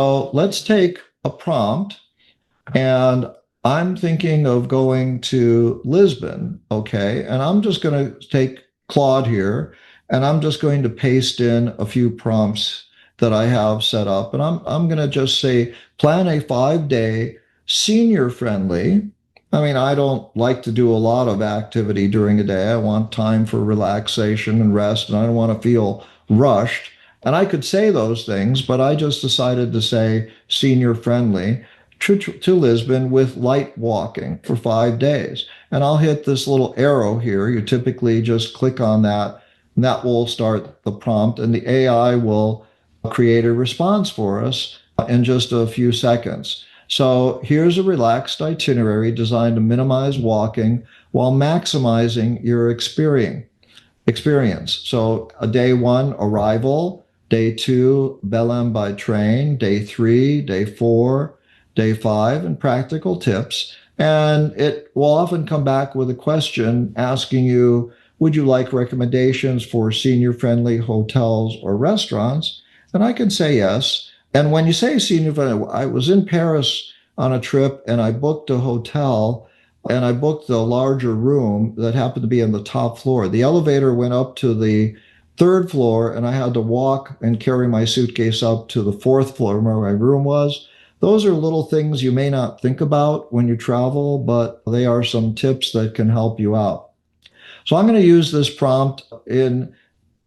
So let's take a prompt, and I'm thinking of going to Lisbon, okay? And I'm just going to take Claude here, and I'm just going to paste in a few prompts that I have set up. And I'm going to just say, plan a 5-day senior friendly. I mean, I don't like to do a lot of activity during a day. I want time for relaxation and rest, and I don't want to feel rushed. And I could say those things, but I just decided to say senior friendly to Lisbon with light walking for 5 days. And I'll hit this little arrow here. You typically just click on that, and that will start the prompt, and the AI will create a response for us in just a few seconds. So here's a relaxed itinerary designed to minimize walking while maximizing your experience. So a day one, arrival. Day two, Belém by train. Day three, day four, day five, and practical tips. And it will often come back with a question asking you, would you like recommendations for senior friendly hotels or restaurants? And I can say yes. And when you say senior friendly, I was in Paris on a trip and I booked a hotel, and I booked the larger room that happened to be on the top floor. The elevator went up to the third floor, and I had to walk and carry my suitcase up to the fourth floor where my room was. Those are little things you may not think about when you travel, but they are some tips that can help you out. So I'm going to use this prompt in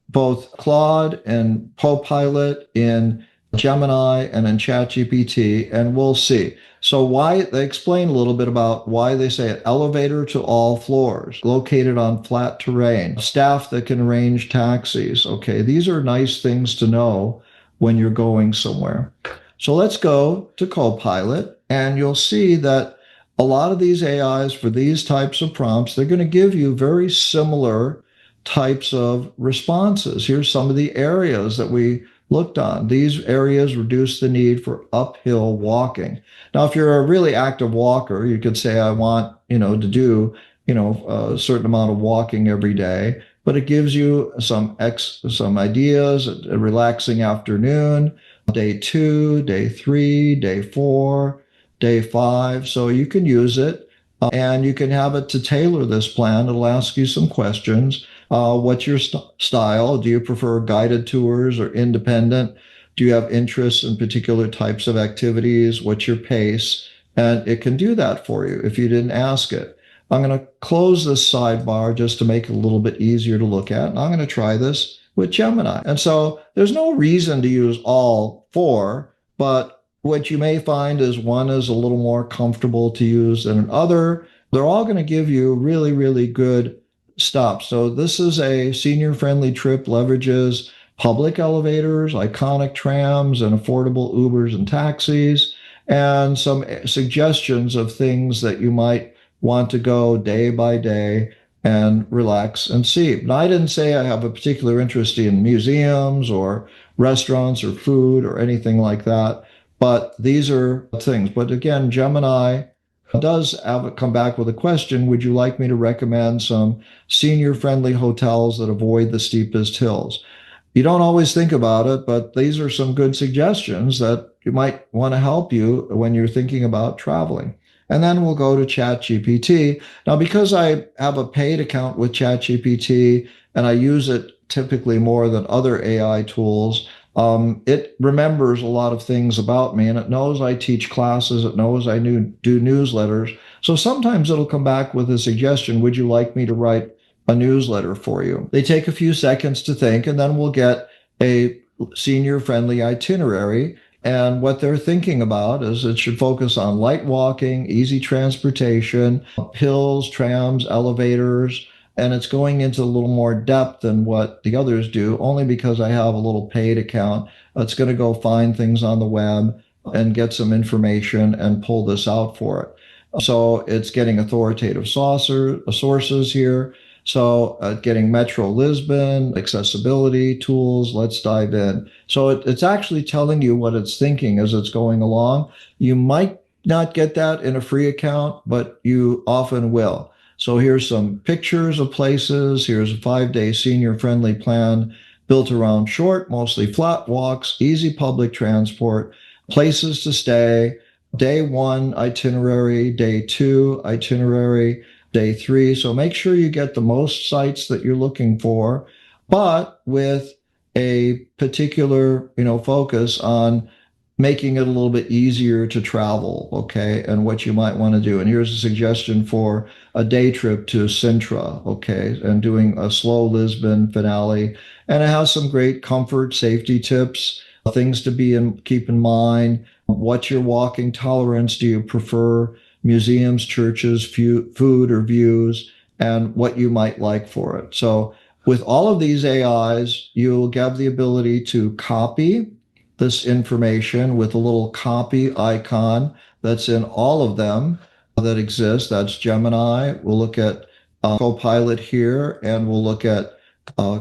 both Claude and Copilot, in Gemini, and in ChatGPT, and we'll see. So why they explain a little bit about why they say it. Elevator to all floors, located on flat terrain, staff that can arrange taxis. Okay, these are nice things to know when you're going somewhere. So let's go to Copilot, and you'll see that a lot of these AIs for these types of prompts, they're going to give you very similar types of responses. Here's some of the areas that we looked on. These areas reduce the need for uphill walking. Now, if you're a really active walker, you could say, I want, to do, a certain amount of walking every day, but it gives you some ideas, a relaxing afternoon, day two, day three, day four, day five. So you can use it, and you can have it to tailor this plan. It'll ask you some questions. What's your style? Do you prefer guided tours or independent? Do you have interests in particular types of activities? What's your pace? And it can do that for you if you didn't ask it. I'm going to close this sidebar just to make it a little bit easier to look at. And I'm going to try this with Gemini. And so there's no reason to use all four, but what you may find is one is a little more comfortable to use than another. They're all going to give you really, really good stops. So this is a senior-friendly trip, leverages public elevators, iconic trams, and affordable Ubers and taxis, and some suggestions of things that you might want to go day by day and relax and see. Now, I didn't say I have a particular interest in museums or restaurants or food or anything like that, but these are things. But again, Gemini does have it come back with a question. Would you like me to recommend some senior-friendly hotels that avoid the steepest hills? You don't always think about it, but these are some good suggestions that you might want to help you when you're thinking about traveling. And then we'll go to ChatGPT. Now, because I have a paid account with ChatGPT and I use it typically more than other AI tools, it remembers a lot of things about me, and it knows I teach classes. It knows I do newsletters. So sometimes it'll come back with a suggestion. Would you like me to write a newsletter for you? They take a few seconds to think, and then we'll get a senior-friendly itinerary. And what they're thinking about is it should focus on light walking, easy transportation, hills, trams, elevators, and it's going into a little more depth than what the others do, only because I have a little paid account. It's going to go find things on the web and get some information and pull this out for it. So it's getting authoritative sources here. So getting Metro Lisbon, accessibility tools, let's dive in. So it's actually telling you what it's thinking as it's going along. You might not get that in a free account, but you often will. So here's some pictures of places. Here's a 5-day senior-friendly plan built around short, mostly flat walks, easy public transport. places to stay, day one itinerary, day two itinerary, day three. So make sure you get the most sites that you're looking for, but with a particular, focus on making it a little bit easier to travel, okay, and what you might want to do. And here's a suggestion for a day trip to Sintra, okay, and doing a slow Lisbon finale. And it has some great comfort, safety tips, things to keep in mind. What's your walking tolerance? Do you prefer museums, churches, food, or views? And what you might like for it. So with all of these AIs, you'll have the ability to copy this information with a little copy icon that's in all of them that exist. That's Gemini. We'll look at Copilot here, and we'll look at uh,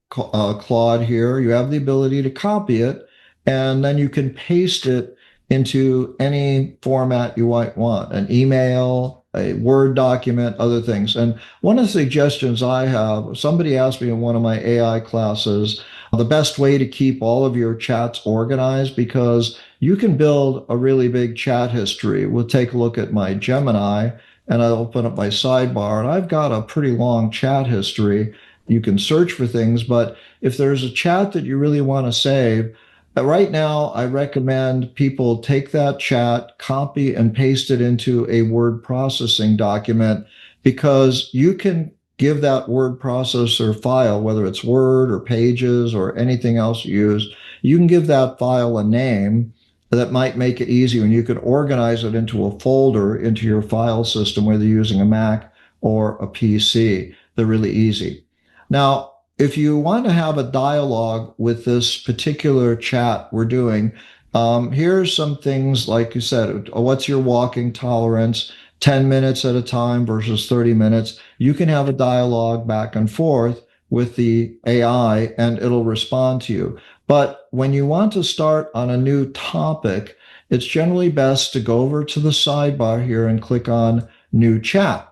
Claude here. You have the ability to copy it, and then you can paste it into any format you might want, an email, a Word document, other things. And one of the suggestions I have, somebody asked me in one of my AI classes, the best way to keep all of your chats organized, because you can build a really big chat history. We'll take a look at my Gemini, and I'll open up my sidebar, and I've got a pretty long chat history. You can search for things, but if there's a chat that you really want to save, right now I recommend people take that chat, copy and paste it into a word processing document, because you can give that word processor file, whether it's Word or Pages or anything else you use, you can give that file a name that might make it easier, and you can organize it into a folder into your file system, whether you're using a Mac or a PC. They're really easy. Now, if you want to have a dialogue with this particular chat we're doing, here's some things, like you said, what's your walking tolerance? 10 minutes at a time versus 30 minutes. You can have a dialogue back and forth with the AI, and it'll respond to you. But when you want to start on a new topic, it's generally best to go over to the sidebar here and click on New Chat.